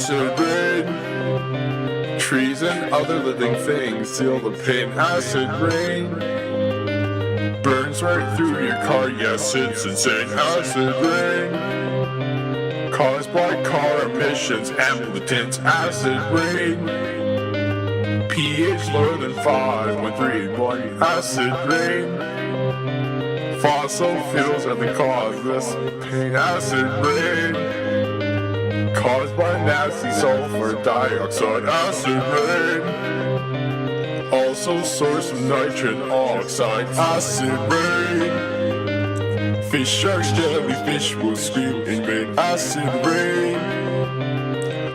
acid rain. Trees and other living things feel the pain. Acid rain burns right through your car. Yes, it's insane. Acid rain caused by car emissions and pollutants. Acid rain, pH lower than 5.3. Acid rain, fossil fuels are the cause of this pain. Acid rain, caused by nasty sulfur dioxide. Acid rain, also source of nitrogen oxide. Acid rain, fish, sharks, jellyfish will scream in vain. Acid rain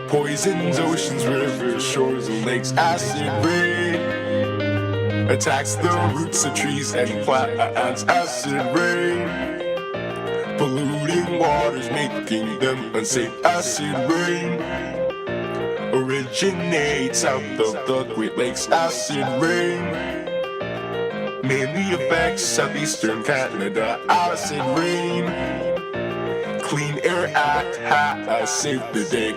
poisons oceans, rivers, shores, and lakes. Acid rain attacks the roots of trees and plants. Acid rain polluting waters, making them unsafe. Acid rain originates out of the Great Lakes. Acid rain mainly affects southeastern Canada. Acid rain, Clean Air Act has saved the day.